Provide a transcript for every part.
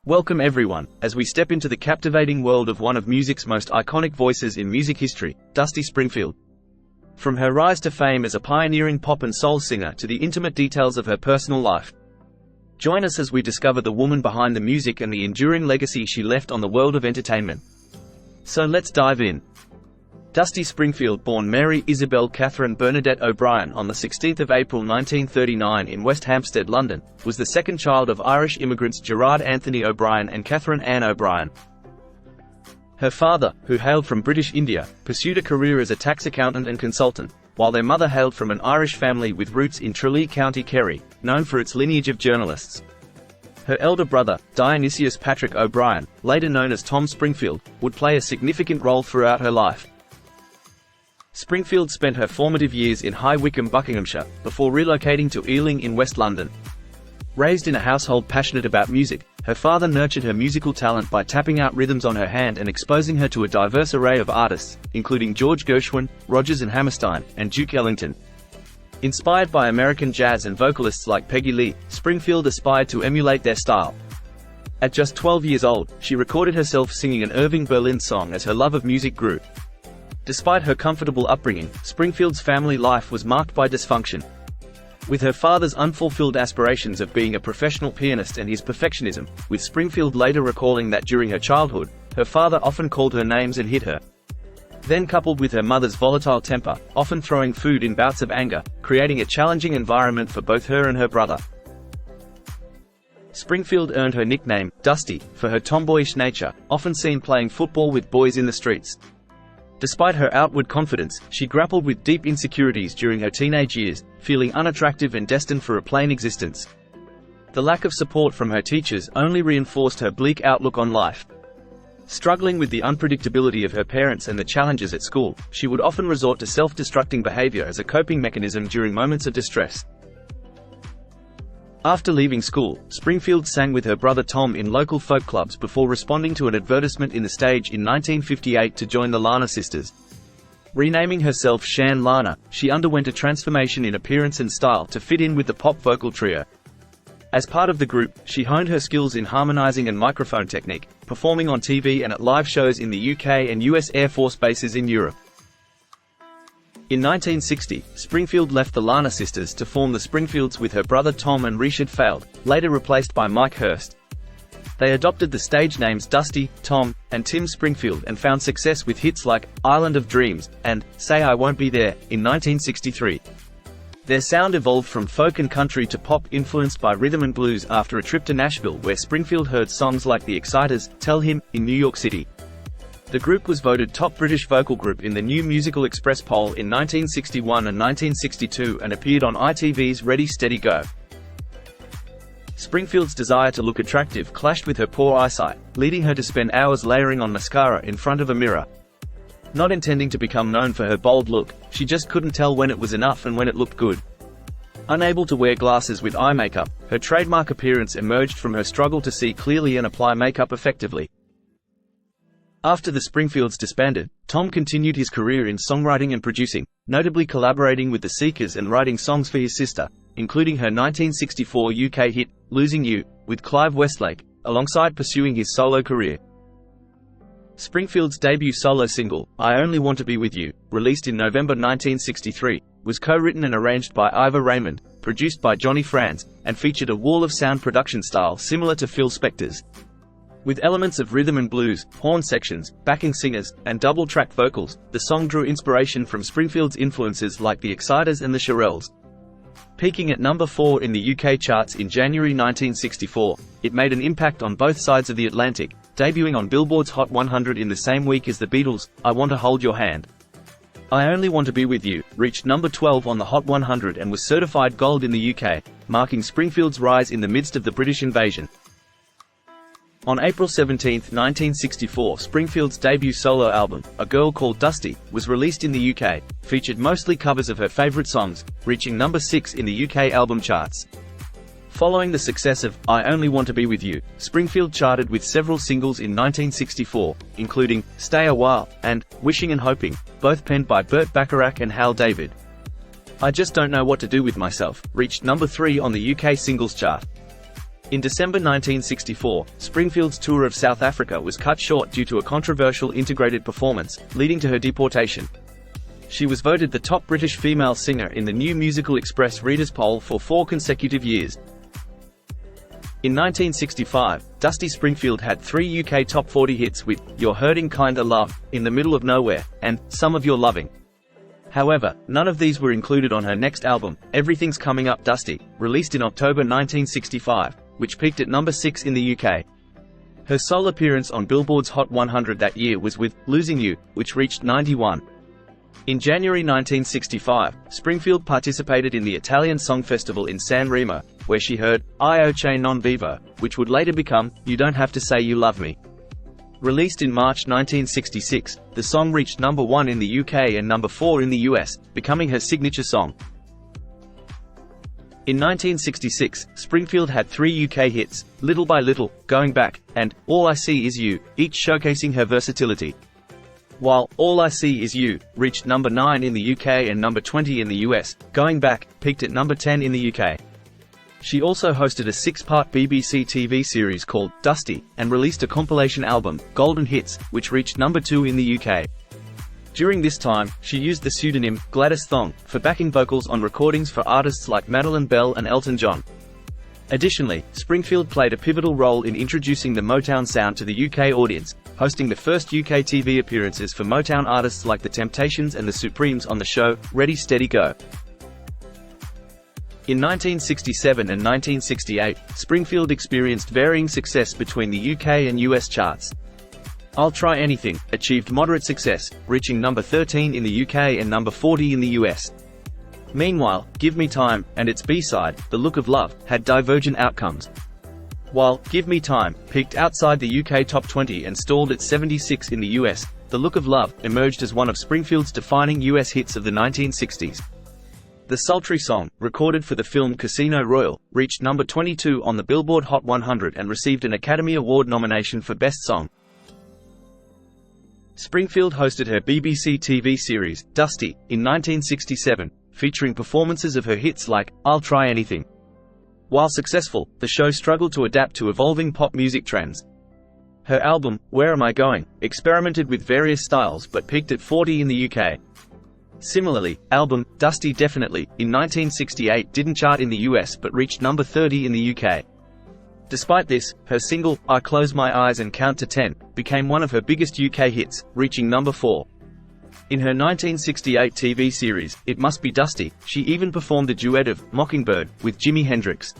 Welcome everyone, as we step into the captivating world of one of music's most iconic voices in music history, Dusty Springfield. From her rise to fame as a pioneering pop and soul singer to the intimate details of her personal life. Join us as we discover the woman behind the music and the enduring legacy she left on the world of entertainment. So let's dive in. Dusty Springfield, born Mary Isabel Catherine Bernadette O'Brien on the 16th of April 1939 in West Hampstead, London, was the second child of Irish immigrants Gerard Anthony O'Brien and Catherine Ann O'Brien. Her father, who hailed from British India, pursued a career as a tax accountant and consultant, while their mother hailed from an Irish family with roots in Tralee, County Kerry, known for its lineage of journalists. Her elder brother, Dionysius Patrick O'Brien, later known as Tom Springfield, would play a significant role throughout her life. Springfield spent her formative years in High Wycombe, Buckinghamshire, before relocating to Ealing in West London. Raised in a household passionate about music, her father nurtured her musical talent by tapping out rhythms on her hand and exposing her to a diverse array of artists, including George Gershwin, Rodgers and Hammerstein, and Duke Ellington. Inspired by American jazz and vocalists like Peggy Lee, Springfield aspired to emulate their style. At just 12 years old, she recorded herself singing an Irving Berlin song as her love of music grew. Despite her comfortable upbringing, Springfield's family life was marked by dysfunction. With her father's unfulfilled aspirations of being a professional pianist and his perfectionism, with Springfield later recalling that during her childhood, her father often called her names and hit her. Then coupled with her mother's volatile temper, often throwing food in bouts of anger, creating a challenging environment for both her and her brother. Springfield earned her nickname, Dusty, for her tomboyish nature, often seen playing football with boys in the streets. Despite her outward confidence, she grappled with deep insecurities during her teenage years, feeling unattractive and destined for a plain existence. The lack of support from her teachers only reinforced her bleak outlook on life. Struggling with the unpredictability of her parents and the challenges at school, she would often resort to self-destructing behavior as a coping mechanism during moments of distress. After leaving school, Springfield sang with her brother Tom in local folk clubs before responding to an advertisement in The Stage in 1958 to join the Lana sisters. Renaming herself Shan Lana, she underwent a transformation in appearance and style to fit in with the pop vocal trio. As part of the group, she honed her skills in harmonizing and microphone technique, performing on TV and at live shows in the UK and US Air Force bases in Europe. In 1960, Springfield left the Lana sisters to form the Springfields with her brother Tom and Richard Failed, later replaced by Mike Hurst. They adopted the stage names Dusty, Tom, and Tim Springfield and found success with hits like Island of Dreams and Say I Won't Be There in 1963. Their sound evolved from folk and country to pop, influenced by rhythm and blues after a trip to Nashville where Springfield heard songs like The Exciters, Tell Him, in New York City. The group was voted top British vocal group in the New Musical Express poll in 1961 and 1962 and appeared on ITV's Ready Steady Go. Springfield's desire to look attractive clashed with her poor eyesight, leading her to spend hours layering on mascara in front of a mirror. Not intending to become known for her bold look, she just couldn't tell when it was enough and when it looked good. Unable to wear glasses with eye makeup, her trademark appearance emerged from her struggle to see clearly and apply makeup effectively. After the Springfields disbanded, Tom continued his career in songwriting and producing, notably collaborating with the Seekers and writing songs for his sister, including her 1964 UK hit, Losing You, with Clive Westlake, alongside pursuing his solo career. Springfield's debut solo single, I Only Want to Be With You, released in November 1963, was co-written and arranged by Ivor Raymond, produced by Johnny Franz, and featured a wall of sound production style similar to Phil Spector's. With elements of rhythm and blues, horn sections, backing singers, and double-track vocals, the song drew inspiration from Springfield's influences like the Exciters and the Shirelles. Peaking at number 4 in the UK charts in January 1964, it made an impact on both sides of the Atlantic, debuting on Billboard's Hot 100 in the same week as the Beatles' I Want to Hold Your Hand. I Only Want to Be With You reached number 12 on the Hot 100 and was certified gold in the UK, marking Springfield's rise in the midst of the British invasion. On April 17, 1964, Springfield's debut solo album, A Girl Called Dusty, was released in the UK, featured mostly covers of her favourite songs, reaching number 6 in the UK album charts. Following the success of I Only Want to Be With You, Springfield charted with several singles in 1964, including Stay a While and Wishing and Hoping, both penned by Burt Bacharach and Hal David. I Just Don't Know What to Do With Myself reached number 3 on the UK singles chart. In December 1964, Springfield's tour of South Africa was cut short due to a controversial integrated performance, leading to her deportation. She was voted the top British female singer in the New Musical Express Readers' Poll for 4 consecutive years. In 1965, Dusty Springfield had 3 UK top 40 hits with You're Hurting Kinda Love, In the Middle of Nowhere, and Some of Your Loving. However, none of these were included on her next album, Everything's Coming Up Dusty, released in October 1965, which peaked at number 6 in the UK. Her sole appearance on Billboard's Hot 100 that year was with Losing You, which reached 91. In January 1965, Springfield participated in the Italian Song Festival in San Remo, where she heard Io Che Non Vivo, which would later become You Don't Have to Say You Love Me. Released in March 1966, the song reached number 1 in the UK and number 4 in the US, becoming her signature song. In 1966, Springfield had 3 UK hits, Little by Little, Going Back, and All I See Is You, each showcasing her versatility. While All I See Is You reached number 9 in the UK and number 20 in the US, Going Back peaked at number 10 in the UK. She also hosted a 6-part BBC TV series called Dusty, and released a compilation album, Golden Hits, which reached number 2 in the UK. During this time, she used the pseudonym Gladys Thong for backing vocals on recordings for artists like Madeline Bell and Elton John. Additionally, Springfield played a pivotal role in introducing the Motown sound to the UK audience, hosting the first UK TV appearances for Motown artists like The Temptations and The Supremes on the show Ready Steady Go. In 1967 and 1968, Springfield experienced varying success between the UK and US charts. I'll Try Anything achieved moderate success, reaching number 13 in the UK and number 40 in the US. Meanwhile, Give Me Time, and its B-side, The Look of Love, had divergent outcomes. While Give Me Time peaked outside the UK top 20 and stalled at 76 in the US, The Look of Love emerged as one of Springfield's defining US hits of the 1960s. The sultry song, recorded for the film Casino Royale, reached number 22 on the Billboard Hot 100 and received an Academy Award nomination for Best Song. Springfield hosted her BBC TV series, Dusty, in 1967, featuring performances of her hits like I'll Try Anything. While successful, the show struggled to adapt to evolving pop music trends. Her album, Where Am I Going?, experimented with various styles but peaked at 40 in the UK. Similarly, album, Dusty Definitely, in 1968 didn't chart in the US but reached number 30 in the UK. Despite this, her single, I Close My Eyes and Count to 10, became one of her biggest UK hits, reaching number 4. In her 1968 TV series, It Must Be Dusty, she even performed a duet of Mockingbird with Jimi Hendrix.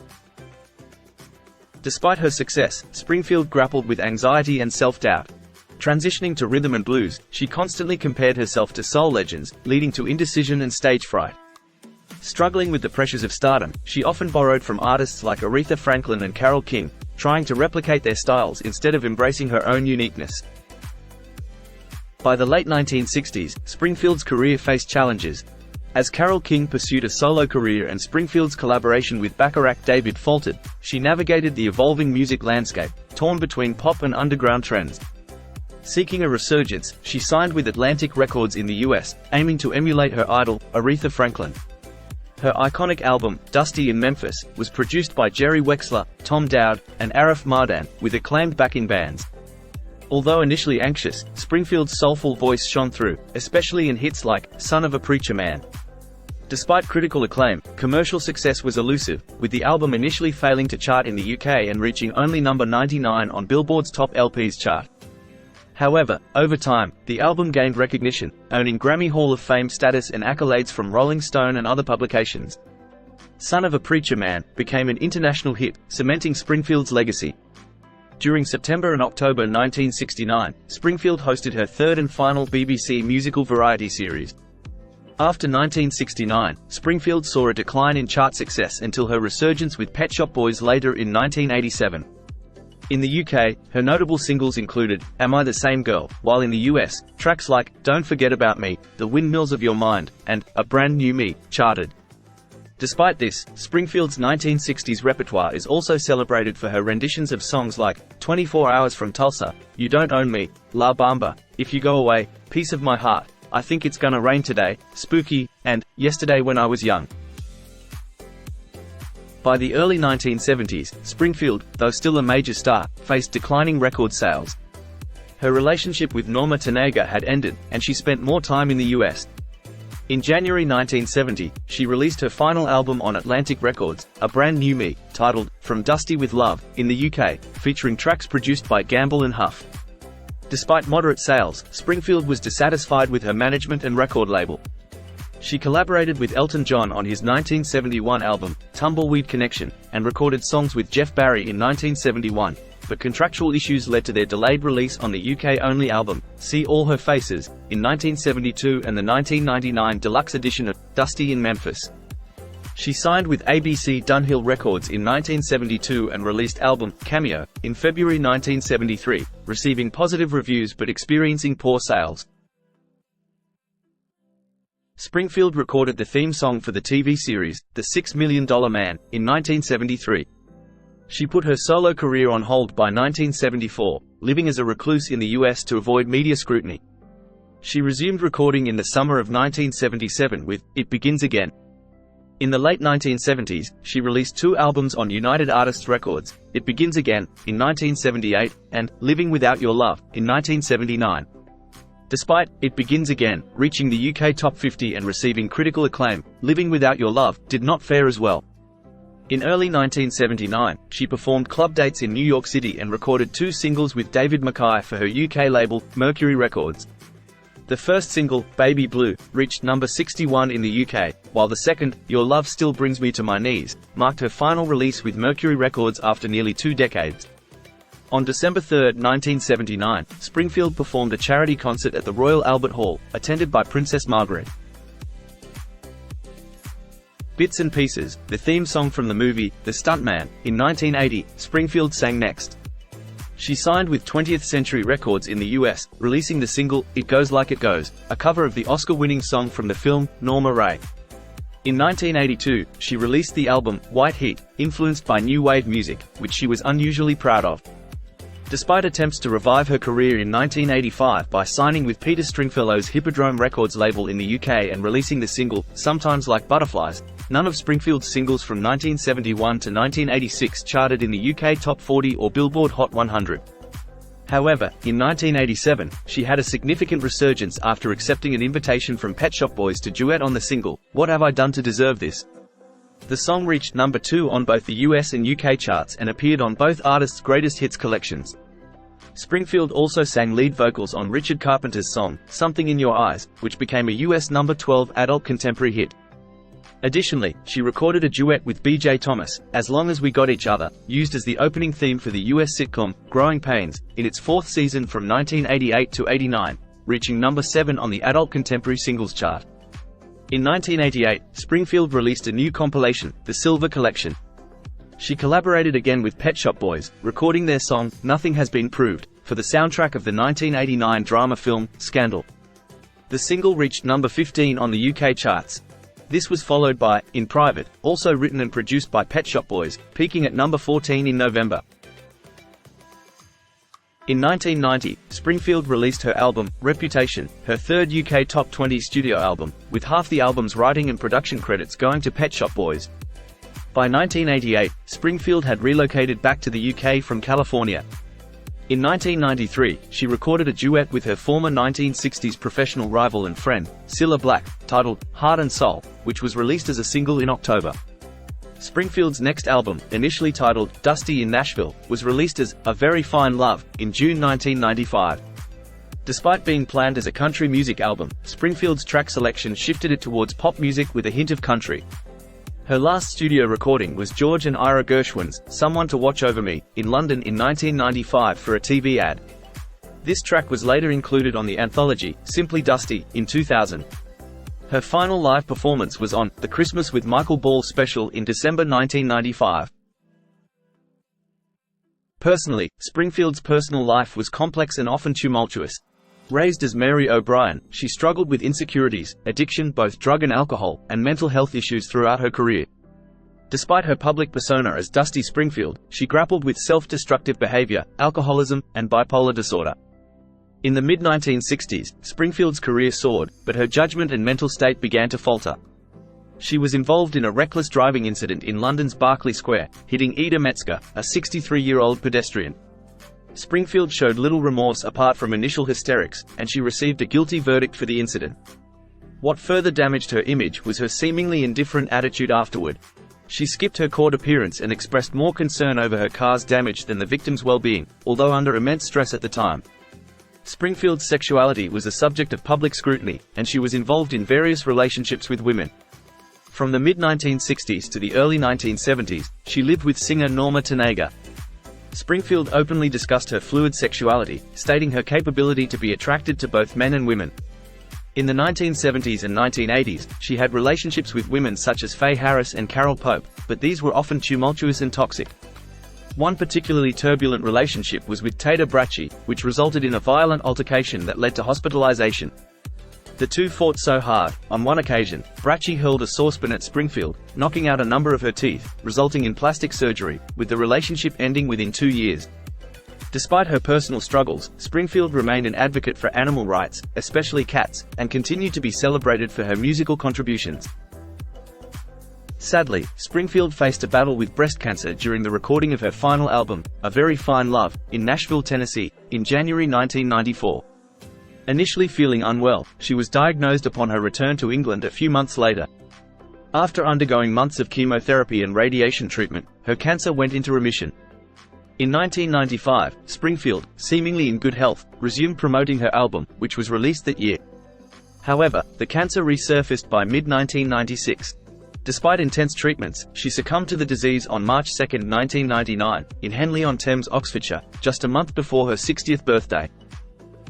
Despite her success, Springfield grappled with anxiety and self-doubt. Transitioning to rhythm and blues, she constantly compared herself to soul legends, leading to indecision and stage fright. Struggling with the pressures of stardom, she often borrowed from artists like Aretha Franklin and Carole King, trying to replicate their styles instead of embracing her own uniqueness. By the late 1960s, Springfield's career faced challenges. As Carole King pursued a solo career and Springfield's collaboration with Bacharach David faltered, she navigated the evolving music landscape, torn between pop and underground trends. Seeking a resurgence, she signed with Atlantic Records in the US, aiming to emulate her idol, Aretha Franklin. Her iconic album, Dusty in Memphis, was produced by Jerry Wexler, Tom Dowd, and Arif Mardan, with acclaimed backing bands. Although initially anxious, Springfield's soulful voice shone through, especially in hits like Son of a Preacher Man. Despite critical acclaim, commercial success was elusive, with the album initially failing to chart in the UK and reaching only number 99 on Billboard's Top LPs chart. However, over time, the album gained recognition, earning Grammy Hall of Fame status and accolades from Rolling Stone and other publications. Son of a Preacher Man became an international hit, cementing Springfield's legacy. During September and October 1969, Springfield hosted her third and final BBC musical variety series. After 1969, Springfield saw a decline in chart success until her resurgence with Pet Shop Boys later in 1987. In the UK, her notable singles included Am I the Same Girl, while in the US, tracks like Don't Forget About Me, The Windmills of Your Mind, and A Brand New Me charted. Despite this, Springfield's 1960s repertoire is also celebrated for her renditions of songs like 24 Hours from Tulsa, You Don't Own Me, La Bamba, If You Go Away, Piece of My Heart, I Think It's Gonna Rain Today, Spooky, and Yesterday When I Was Young. By the early 1970s, Springfield, though still a major star, faced declining record sales. Her relationship with Norma Tanega had ended, and she spent more time in the US. In January 1970, she released her final album on Atlantic Records, A Brand New Me, titled From Dusty with Love, in the UK, featuring tracks produced by Gamble and Huff. Despite moderate sales, Springfield was dissatisfied with her management and record label. She collaborated with Elton John on his 1971 album, Tumbleweed Connection, and recorded songs with Jeff Barry in 1971, but contractual issues led to their delayed release on the UK-only album, See All Her Faces, in 1972 and the 1999 deluxe edition of Dusty in Memphis. She signed with ABC Dunhill Records in 1972 and released album, Cameo, in February 1973, receiving positive reviews but experiencing poor sales. Springfield recorded the theme song for the TV series, The $6 Million Man, in 1973. She put her solo career on hold by 1974, living as a recluse in the US to avoid media scrutiny. She resumed recording in the summer of 1977 with It Begins Again. In the late 1970s, she released 2 albums on United Artists Records, It Begins Again, in 1978, and Living Without Your Love, in 1979. Despite It Begins Again reaching the UK Top 50 and receiving critical acclaim, Living Without Your Love did not fare as well. In early 1979, she performed club dates in New York City and recorded 2 singles with David Mackay for her UK label, Mercury Records. The first single, Baby Blue, reached number 61 in the UK, while the second, Your Love Still Brings Me to My Knees, marked her final release with Mercury Records after nearly 2 decades. On December 3, 1979, Springfield performed a charity concert at the Royal Albert Hall, attended by Princess Margaret. Bits and Pieces, the theme song from the movie, The Stuntman, in 1980, Springfield sang next. She signed with 20th Century Records in the US, releasing the single, It Goes Like It Goes, a cover of the Oscar-winning song from the film, Norma Ray. In 1982, she released the album, White Heat, influenced by new wave music, which she was unusually proud of. Despite attempts to revive her career in 1985 by signing with Peter Stringfellow's Hippodrome Records label in the UK and releasing the single, Sometimes Like Butterflies, none of Springfield's singles from 1971 to 1986 charted in the UK Top 40 or Billboard Hot 100. However, in 1987, she had a significant resurgence after accepting an invitation from Pet Shop Boys to duet on the single, What Have I Done to Deserve This? The song reached number 2 on both the US and UK charts and appeared on both artists' greatest hits collections. Springfield also sang lead vocals on Richard Carpenter's song, Something in Your Eyes, which became a US number 12 adult contemporary hit. Additionally, she recorded a duet with B.J. Thomas, As Long As We Got Each Other, used as the opening theme for the US sitcom, Growing Pains, in its 4th season from 1988 to 89, reaching number 7 on the adult contemporary singles chart. In 1988, Springfield released a new compilation, The Silver Collection. She collaborated again with Pet Shop Boys, recording their song, Nothing Has Been Proved, for the soundtrack of the 1989 drama film, Scandal. The single reached number 15 on the UK charts. This was followed by In Private, also written and produced by Pet Shop Boys, peaking at number 14 in November. In 1990, Springfield released her album, Reputation, her 3rd UK Top 20 studio album, with half the album's writing and production credits going to Pet Shop Boys. By 1988, Springfield had relocated back to the UK from California. In 1993, she recorded a duet with her former 1960s professional rival and friend, Cilla Black, titled Heart and Soul, which was released as a single in October. Springfield's next album, initially titled Dusty in Nashville, was released as A Very Fine Love in June 1995. Despite being planned as a country music album, Springfield's track selection shifted it towards pop music with a hint of country. Her last studio recording was George and Ira Gershwin's Someone to Watch Over Me, in London in 1995 for a TV ad. This track was later included on the anthology, Simply Dusty, in 2000. Her final live performance was on The Christmas with Michael Ball special in December 1995. Personally, Springfield's personal life was complex and often tumultuous. Raised as Mary O'Brien, she struggled with insecurities, addiction, both drug and alcohol, and mental health issues throughout her career. Despite her public persona as Dusty Springfield, she grappled with self-destructive behavior, alcoholism, and bipolar disorder. In the mid-1960s, Springfield's career soared, but her judgment and mental state began to falter. She was involved in a reckless driving incident in London's Berkeley Square, hitting Ida Metzger, a 63-year-old pedestrian. Springfield showed little remorse apart from initial hysterics, and she received a guilty verdict for the incident. What further damaged her image was her seemingly indifferent attitude afterward. She skipped her court appearance and expressed more concern over her car's damage than the victim's well-being, although under immense stress at the time. Springfield's sexuality was a subject of public scrutiny, and she was involved in various relationships with women. From the mid-1960s to the early 1970s, she lived with singer Norma Tanega. Springfield openly discussed her fluid sexuality, stating her capability to be attracted to both men and women. In the 1970s and 1980s, she had relationships with women such as Faye Harris and Carol Pope, but these were often tumultuous and toxic. One particularly turbulent relationship was with Tater Bracci, which resulted in a violent altercation that led to hospitalization. The two fought so hard, on one occasion, Bracci hurled a saucepan at Springfield, knocking out a number of her teeth, resulting in plastic surgery, with the relationship ending within 2 years. Despite her personal struggles, Springfield remained an advocate for animal rights, especially cats, and continued to be celebrated for her musical contributions. Sadly, Springfield faced a battle with breast cancer during the recording of her final album, A Very Fine Love, in Nashville, Tennessee, in January 1994. Initially feeling unwell, she was diagnosed upon her return to England a few months later. After undergoing months of chemotherapy and radiation treatment, her cancer went into remission. In 1995, Springfield, seemingly in good health, resumed promoting her album, which was released that year. However, the cancer resurfaced by mid-1996. Despite intense treatments, she succumbed to the disease on March 2, 1999, in Henley-on-Thames, Oxfordshire, just a month before her 60th birthday.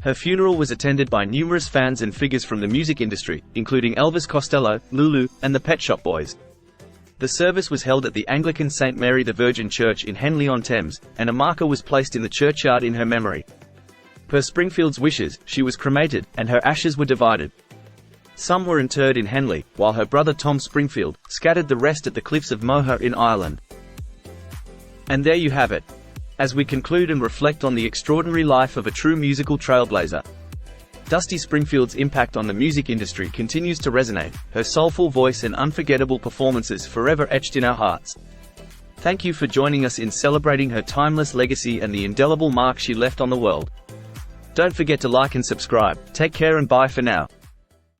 Her funeral was attended by numerous fans and figures from the music industry, including Elvis Costello, Lulu, and the Pet Shop Boys. The service was held at the Anglican St. Mary the Virgin Church in Henley-on-Thames, and a marker was placed in the churchyard in her memory. Per Springfield's wishes, she was cremated, and her ashes were divided. Some were interred in Henley, while her brother Tom Springfield scattered the rest at the cliffs of Moher in Ireland. And there you have it. As we conclude and reflect on the extraordinary life of a true musical trailblazer. Dusty Springfield's impact on the music industry continues to resonate, her soulful voice and unforgettable performances forever etched in our hearts. Thank you for joining us in celebrating her timeless legacy and the indelible mark she left on the world. Don't forget to like and subscribe. Take care and bye for now.